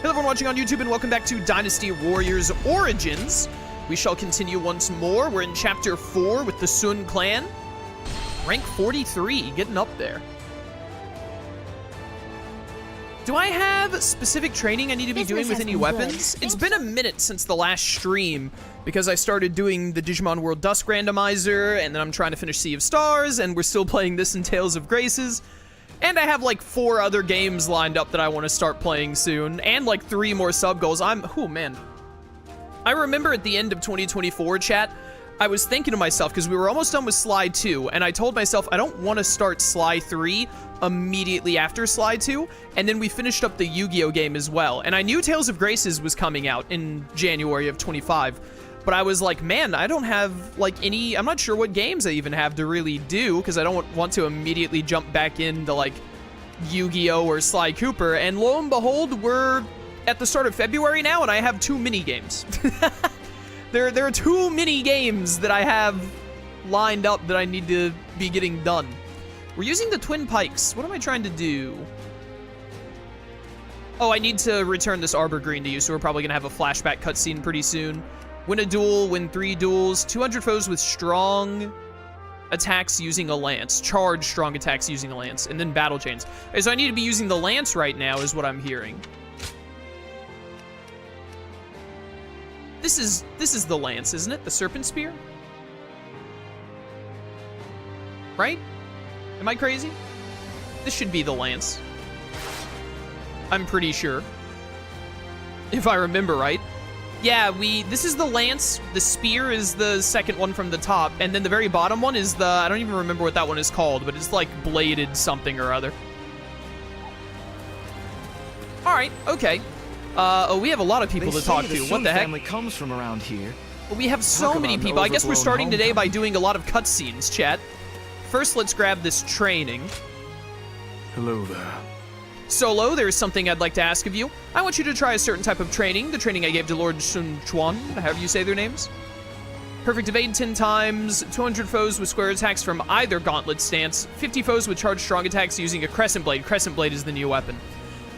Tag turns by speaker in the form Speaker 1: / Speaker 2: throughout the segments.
Speaker 1: Hello everyone watching on YouTube and welcome back to Dynasty Warriors Origins. We shall continue once more. We're in Chapter 4 with the Sun clan. Rank 43, getting up there. Do I have specific training I need to be doing with any weapons? It's been a minute since the last stream because I started doing the Digimon World Dusk Randomizer and then I'm trying to finish Sea of Stars and we're still playing this in Tales of Graces. And I have like 4 other games lined up that I want to start playing soon, and like 3 more sub goals. Oh man. I remember at the end of 2024, chat, I was thinking to myself, because we were almost done with Sly 2, and I told myself I don't want to start Sly 3 immediately after Sly 2, and then we finished up the Yu-Gi-Oh game as well. And I knew Tales of Graces was coming out in January of 25. But I was like, man, I don't have, like, I'm not sure what games I even have to really do, because I don't want to immediately jump back into, like, Yu-Gi-Oh! Or Sly Cooper, and lo and behold, we're at the start of February now, and I have 2 mini-games. There are 2 mini-games that I have lined up that I need to be getting done. We're using the Twin Pikes. What am I trying to do? Oh, I need to return this Arbor Green to you, so we're probably going to have a flashback cutscene pretty soon. Win a duel, win 3 duels, 200 foes with strong attacks using a lance. Charge strong attacks using a lance, and then battle chains. Okay, so I need to be using the lance right now is what I'm hearing. This is the lance, isn't it? The serpent spear? Right? Am I crazy? This should be the lance. I'm pretty sure. If I remember right. Yeah, this is the lance, the spear is the second one from the top, and then the very bottom one is I don't even remember what that one is called, but it's like bladed something or other. Alright, okay. Oh, we have a lot of people to talk to. What the heck?
Speaker 2: Family comes from around here.
Speaker 1: Well, we have so many people. I guess we're starting today by doing a lot of cutscenes, chat. First, let's grab this training.
Speaker 2: Hello there.
Speaker 1: Solo, there's something I'd like to ask of you. I want you to try a certain type of training, the training I gave to Lord Sun Chuan, however you say their names. Perfect evade 10 times, 200 foes with square attacks from either gauntlet stance, 50 foes with charged strong attacks using a Crescent Blade. Crescent Blade is the new weapon.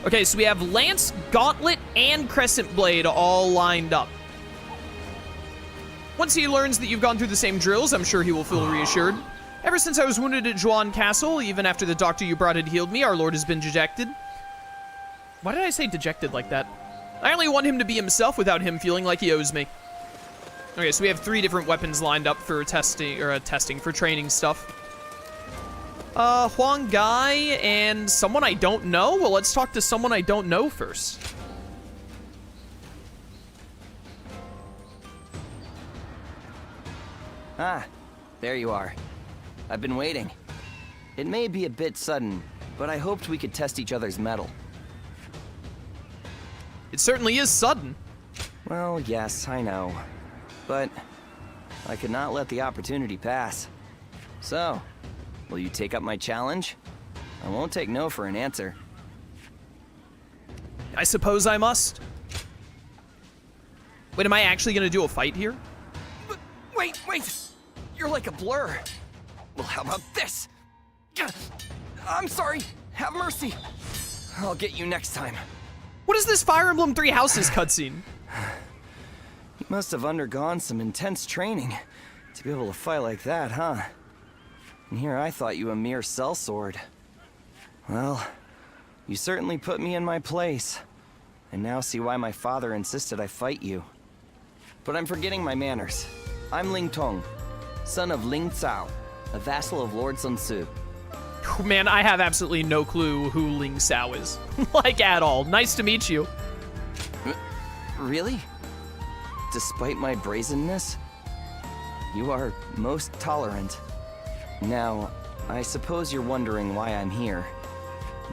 Speaker 1: Okay, so we have Lance, Gauntlet, and Crescent Blade all lined up. Once he learns that you've gone through the same drills, I'm sure he will feel reassured. Ever since I was wounded at Zhuan Castle, even after the doctor you brought had healed me, our lord has been dejected. Why did I say dejected like that? I only want him to be himself without him feeling like he owes me. Okay, so we have 3 different weapons lined up for for training stuff. Huang Gai and someone I don't know? Well, let's talk to someone I don't know first.
Speaker 3: Ah, there you are. I've been waiting. It may be a bit sudden, but I hoped we could test each other's mettle.
Speaker 1: It certainly is sudden.
Speaker 3: Well, yes, I know. But I could not let the opportunity pass. So, will you take up my challenge? I won't take no for an answer.
Speaker 1: I suppose I must. Wait, am I actually gonna do a fight here?
Speaker 3: Wait! You're like a blur. Well, how about this? I'm sorry. Have mercy. I'll get you next time.
Speaker 1: What is this Fire Emblem 3 Houses cutscene?
Speaker 3: You must have undergone some intense training to be able to fight like that, huh? And here I thought you a mere sellsword. Well, you certainly put me in my place. And now see why my father insisted I fight you. But I'm forgetting my manners. I'm Ling Tong, son of Ling Cao, a vassal of Lord Sun Tzu.
Speaker 1: Man, I have absolutely no clue who Ling Cao is. Like, at all. Nice to meet you.
Speaker 3: Really? Despite my brazenness, you are most tolerant. Now, I suppose you're wondering why I'm here.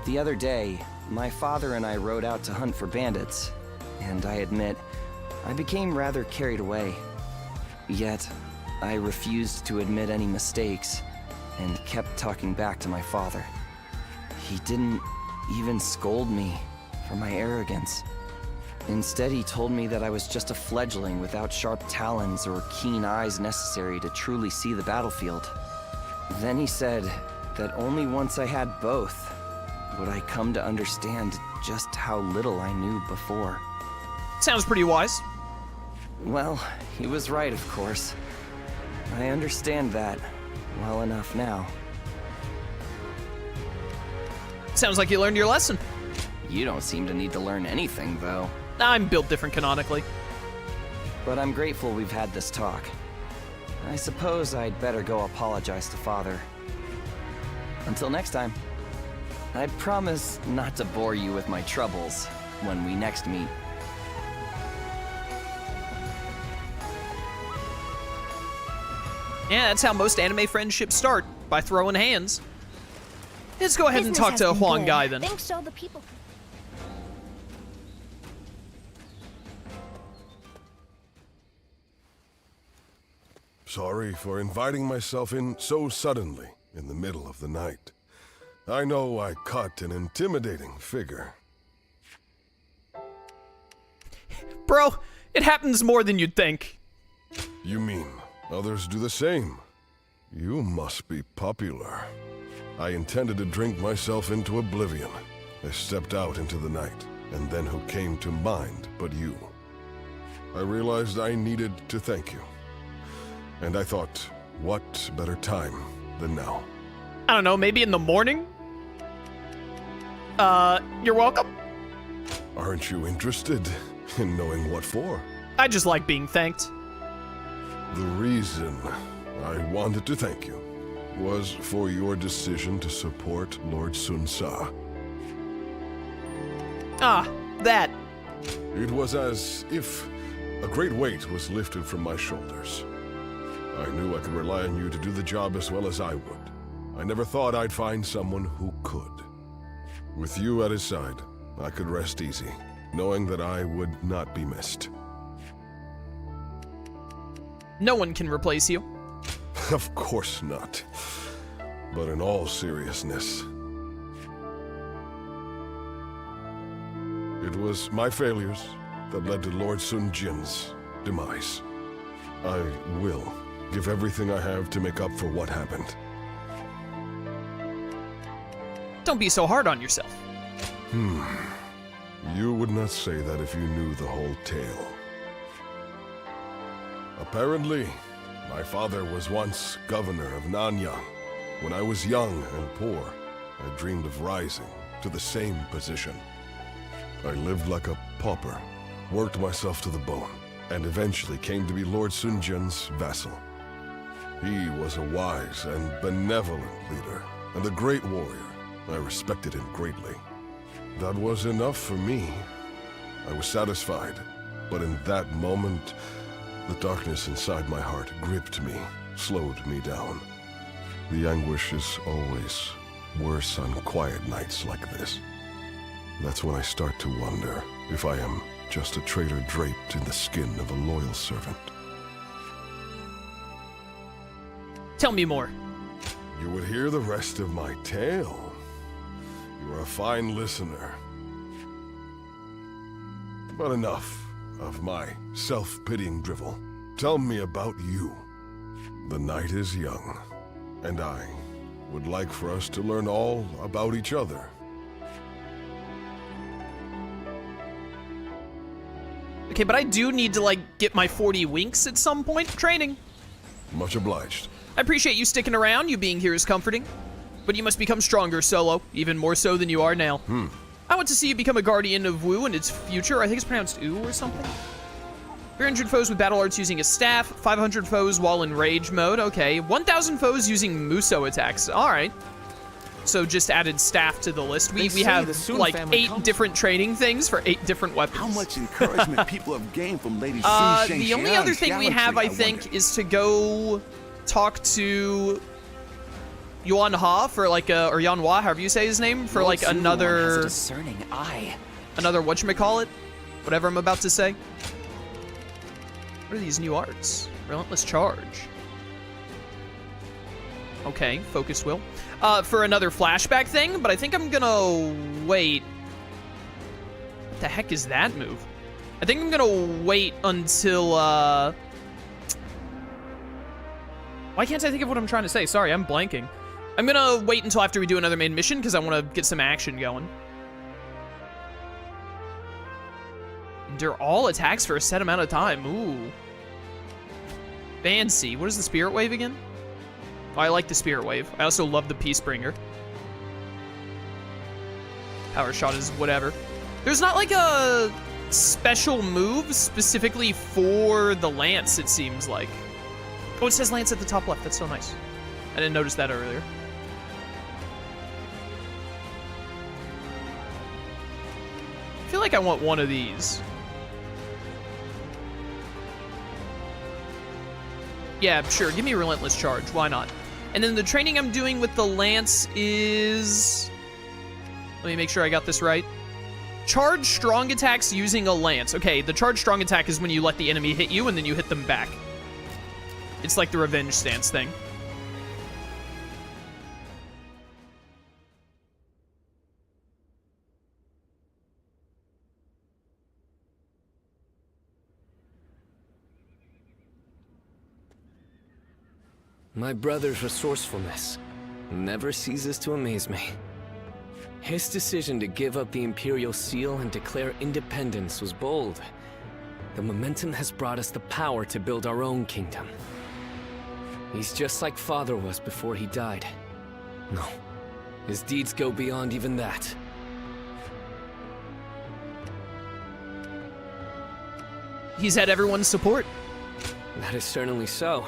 Speaker 3: The other day, my father and I rode out to hunt for bandits, and I admit, I became rather carried away. Yet, I refused to admit any mistakes, and kept talking back to my father. He didn't even scold me for my arrogance. Instead, he told me that I was just a fledgling without sharp talons or keen eyes necessary to truly see the battlefield. Then he said that only once I had both would I come to understand just how little I knew before.
Speaker 1: Sounds pretty wise.
Speaker 3: Well, he was right, of course. I understand that well enough now.
Speaker 1: Sounds like you learned your lesson.
Speaker 3: You don't seem to need to learn anything, though.
Speaker 1: I'm built different canonically.
Speaker 3: But I'm grateful we've had this talk. I suppose I'd better go apologize to Father. Until next time. I promise not to bore you with my troubles when we next meet.
Speaker 1: Yeah, that's how most anime friendships start, by throwing hands. Let's go ahead and
Speaker 4: Business
Speaker 1: talk to
Speaker 4: has been
Speaker 1: Huang
Speaker 4: good.
Speaker 1: Gai then.
Speaker 4: Think so, the people.
Speaker 5: Sorry for inviting myself in so suddenly in the middle of the night. I know I cut an intimidating figure.
Speaker 1: Bro, it happens more than you'd think.
Speaker 5: You mean others do the same? You must be popular. I intended to drink myself into oblivion. I stepped out into the night, and then who came to mind but you? I realized I needed to thank you. And I thought, what better time than now?
Speaker 1: I don't know, maybe in the morning? You're welcome.
Speaker 5: Aren't you interested in knowing what for?
Speaker 1: I just like being thanked.
Speaker 5: The reason I wanted to thank you was for your decision to support Lord Sun-sa.
Speaker 1: Ah, that.
Speaker 5: It was as if a great weight was lifted from my shoulders. I knew I could rely on you to do the job as well as I would. I never thought I'd find someone who could. With you at his side, I could rest easy, knowing that I would not be missed.
Speaker 1: No one can replace you.
Speaker 5: Of course not. But in all seriousness, it was my failures that led to Lord Sun Jin's demise. I will give everything I have to make up for what happened.
Speaker 1: Don't be so hard on yourself.
Speaker 5: You would not say that if you knew the whole tale. Apparently, my father was once governor of Nanyang. When I was young and poor, I dreamed of rising to the same position. I lived like a pauper, worked myself to the bone, and eventually came to be Lord Sun Jin's vassal. He was a wise and benevolent leader, and a great warrior. I respected him greatly. That was enough for me. I was satisfied, but in that moment, the darkness inside my heart gripped me, slowed me down. The anguish is always worse on quiet nights like this. That's when I start to wonder if I am just a traitor draped in the skin of a loyal servant.
Speaker 1: Tell me more.
Speaker 5: You would hear the rest of my tale. You are a fine listener. But enough of my self-pitying drivel. Tell me about you. The night is young, and I would like for us to learn all about each other.
Speaker 1: Okay, but I do need to, like, get my 40 winks at some point. Training.
Speaker 5: Much obliged.
Speaker 1: I appreciate you sticking around. You being here is comforting. But you must become stronger, Solo. Even more so than you are now. I want to see you become a guardian of Wu in its future. I think it's pronounced Oo or something. 300 foes with battle arts using a staff. 500 foes while in rage mode. Okay. 1,000 foes using Muso attacks. Alright. So just added staff to the list. We have, like, 8 different training things for 8 different weapons.
Speaker 6: How much encouragement people have gained from Lady
Speaker 1: The only other thing we have, I think, is to go talk to Yuan Ha for like or Yanhua, however you say his name, for like another
Speaker 3: discerning eye.
Speaker 1: Another whatchamacallit? Whatever I'm about to say. What are these new arts? Relentless Charge. Okay, Focus Will. For another flashback thing, but I think I'm gonna wait. What the heck is that move? I think I'm gonna wait until, why can't I think of what I'm trying to say? Sorry, I'm blanking. I'm gonna wait until after we do another main mission because I want to get some action going. Endure all attacks for a set amount of time. Ooh. Fancy. What is the Spirit Wave again? Oh, I like the Spirit Wave. I also love the Peacebringer. Power Shot is whatever. There's not like a special move specifically for the Lance, it seems like. Oh, it says Lance at the top left. That's so nice. I didn't notice that earlier. I feel like I want one of these. Yeah, sure. Give me Relentless Charge. Why not? And then the training I'm doing with the Lance is... Let me make sure I got this right. Charge strong attacks using a Lance. Okay, the charge strong attack is when you let the enemy hit you and then you hit them back. It's like the revenge stance thing.
Speaker 4: My brother's resourcefulness never ceases to amaze me. His decision to give up the Imperial Seal and declare independence was bold. The momentum has brought us the power to build our own kingdom. He's just like Father was before he died. No, his deeds go beyond even that.
Speaker 1: He's had everyone's support.
Speaker 4: That is certainly so.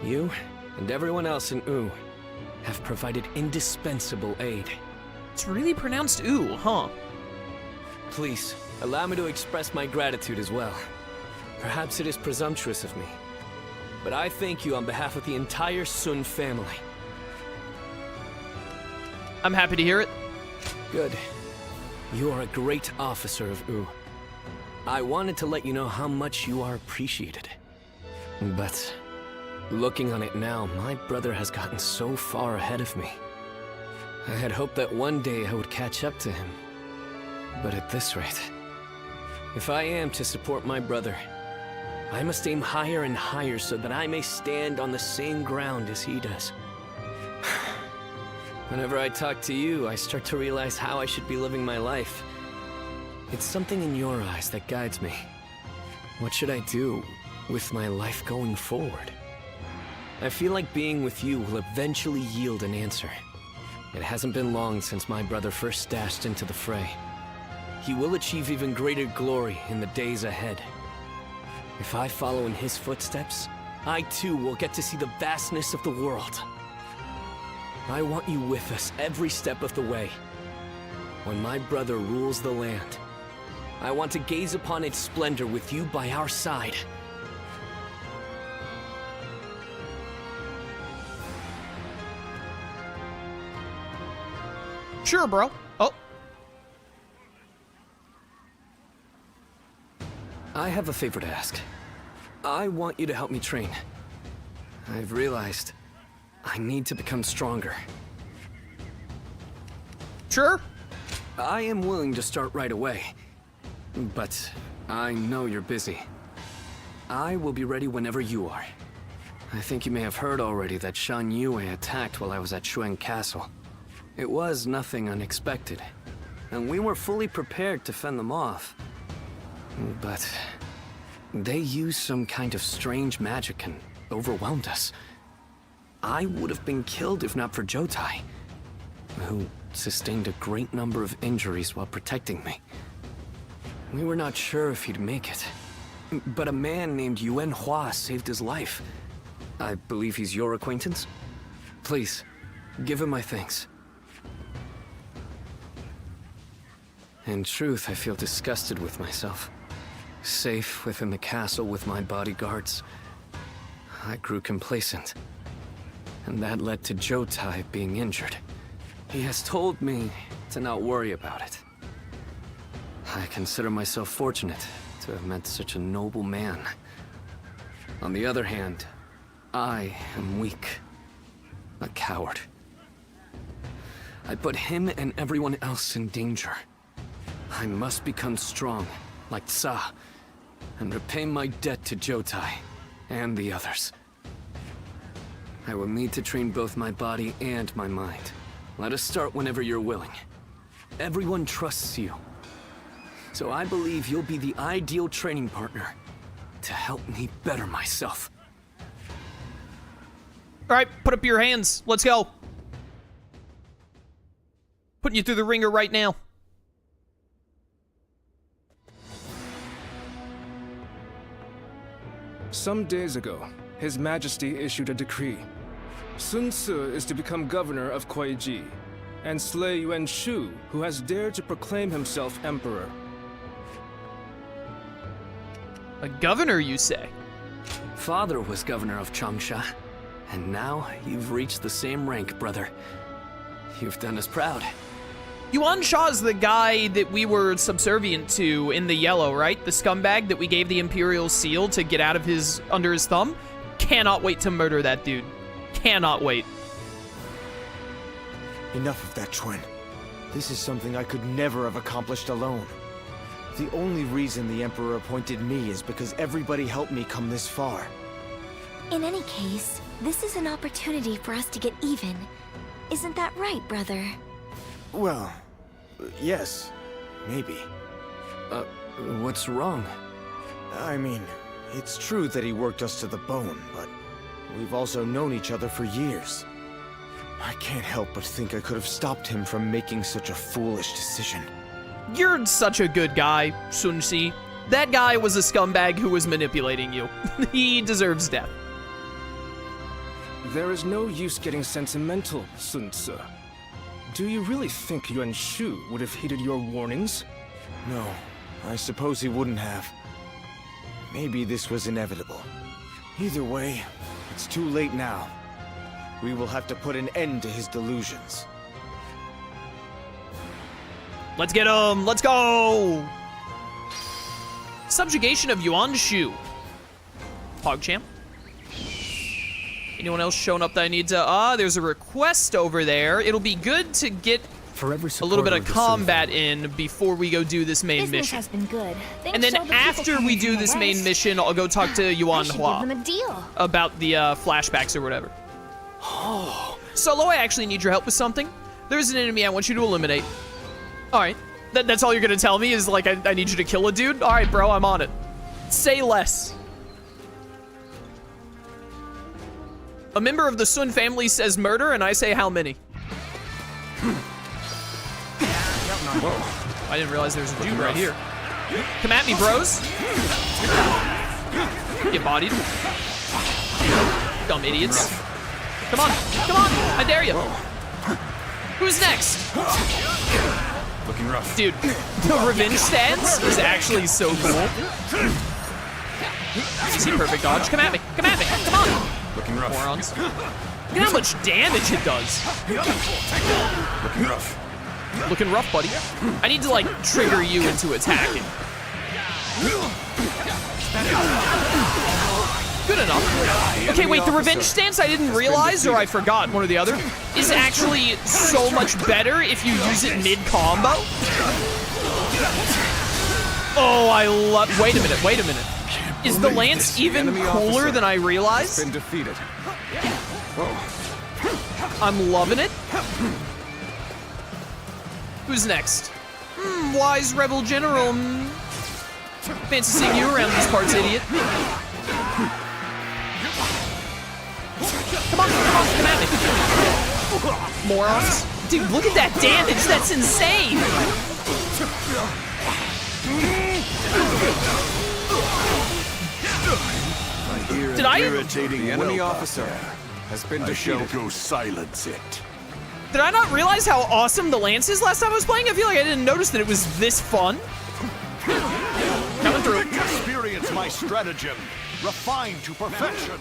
Speaker 4: You and everyone else in U have provided indispensable aid.
Speaker 1: It's really pronounced ooh, huh?
Speaker 4: Please, allow me to express my gratitude as well. Perhaps it is presumptuous of me, but I thank you on behalf of the entire Sun family.
Speaker 1: I'm happy to hear it.
Speaker 4: Good. You are a great officer of U. I wanted to let you know how much you are appreciated. But looking on it now, my brother has gotten so far ahead of me. I had hoped that one day I would catch up to him. But at this rate, if I am to support my brother, I must aim higher and higher so that I may stand on the same ground as he does. Whenever I talk to you, I start to realize how I should be living my life. It's something in your eyes that guides me. What should I do with my life going forward? I feel like being with you will eventually yield an answer. It hasn't been long since my brother first dashed into the fray. He will achieve even greater glory in the days ahead. If I follow in his footsteps, I too will get to see the vastness of the world. I want you with us every step of the way. When my brother rules the land, I want to gaze upon its splendor with you by our side.
Speaker 1: Sure, bro. Oh.
Speaker 4: I have a favor to ask. I want you to help me train. I've realized I need to become stronger.
Speaker 1: Sure.
Speaker 4: I am willing to start right away, but I know you're busy. I will be ready whenever you are. I think you may have heard already that Shan Yue attacked while I was at Shuang Castle. It was nothing unexpected, and we were fully prepared to fend them off. But they used some kind of strange magic and overwhelmed us. I would have been killed if not for Jotai, who sustained a great number of injuries while protecting me. We were not sure if he'd make it, but a man named Yuan Hua saved his life. I believe he's your acquaintance? Please, give him my thanks. In truth, I feel disgusted with myself. Safe within the castle with my bodyguards, I grew complacent. And that led to Jotai being injured. He has told me to not worry about it. I consider myself fortunate to have met such a noble man. On the other hand, I am weak. A coward. I put him and everyone else in danger. I must become strong, like Tsa, and repay my debt to Jotai and the others. I will need to train both my body and my mind. Let us start whenever you're willing. Everyone trusts you. So I believe you'll be the ideal training partner to help me better myself.
Speaker 1: All right, put up your hands. Let's go. Putting you through the ringer right now.
Speaker 7: Some days ago, His Majesty issued a decree. Sun Ce is to become governor of Koei Ji, and slay Yuan Shu, who has dared to proclaim himself emperor.
Speaker 1: A governor, you say?
Speaker 4: Father was governor of Changsha, and now you've reached the same rank, brother. You've done us proud.
Speaker 1: Yuan Shaw's the guy that we were subservient to in the yellow, right? The scumbag that we gave the Imperial Seal to get out of under his thumb? Cannot wait to murder that dude. Cannot wait.
Speaker 8: Enough of that, Chuan. This is something I could never have accomplished alone. The only reason the Emperor appointed me is because everybody helped me come this far.
Speaker 9: In any case, this is an opportunity for us to get even. Isn't that right, brother?
Speaker 8: Well, yes, maybe.
Speaker 4: What's wrong?
Speaker 8: I mean, it's true that he worked us to the bone, but we've also known each other for years. I can't help but think I could have stopped him from making such a foolish decision.
Speaker 1: You're such a good guy, Sun Ce. That guy was a scumbag who was manipulating you. He deserves death.
Speaker 7: There is no use getting sentimental, Sun Ce. Do you really think Yuan Shu would have heeded your warnings?
Speaker 8: No, I suppose he wouldn't have. Maybe this was inevitable. Either way, it's too late now. We will have to put an end to his delusions.
Speaker 1: Let's get him. Let's go. Subjugation of Yuan Shu. PogChamp. Anyone else showing up that I need to... there's a request over there. It'll be good to get a little bit of combat in before we go do this main
Speaker 9: Business
Speaker 1: mission.
Speaker 9: has been good.
Speaker 1: And then after we do this main mission, I'll go talk to Yuan Hua
Speaker 9: Give them a deal.
Speaker 1: about the flashbacks or whatever. Solo, I actually need your help with something. There's an enemy I want you to eliminate. All right. That's all you're going to tell me is, like, I need you to kill a dude? All right, bro, I'm on it. Say less. A member of the Sun family says murder, and I say how many? Whoa. I didn't realize there was a dude right here. Come at me, bros. Get bodied. Dumb idiots. Come on. Come on. I dare you. Who's next?
Speaker 2: Looking rough.
Speaker 1: Dude, the revenge stance is actually so cool. See, perfect dodge. Come at me. Come at me. Come on.
Speaker 2: Looking rough.
Speaker 1: Morons. Look at how much damage it does.
Speaker 2: Looking rough.
Speaker 1: Looking rough, buddy. I need to, like, trigger you into attacking. Good enough. Okay, wait, the revenge stance I didn't realize, or I forgot, one or the other, is actually so much better if you use it mid-combo. Oh, I love... Wait a minute, wait a minute. Is the lance even cooler than I realized?
Speaker 6: Been defeated.
Speaker 1: I'm loving it. Who's next? Wise rebel general. Fancy seeing you around these parts, idiot. Come on, come at me. Morons. Dude, look at that damage. That's insane. Did I?
Speaker 6: The enemy officer has been defeated.
Speaker 5: I shall go silence it.
Speaker 1: Did I not realize how awesome the lance is last time I was playing? I feel like I didn't notice that it was this fun. Coming through.
Speaker 6: Experience my stratagem, refined to perfection.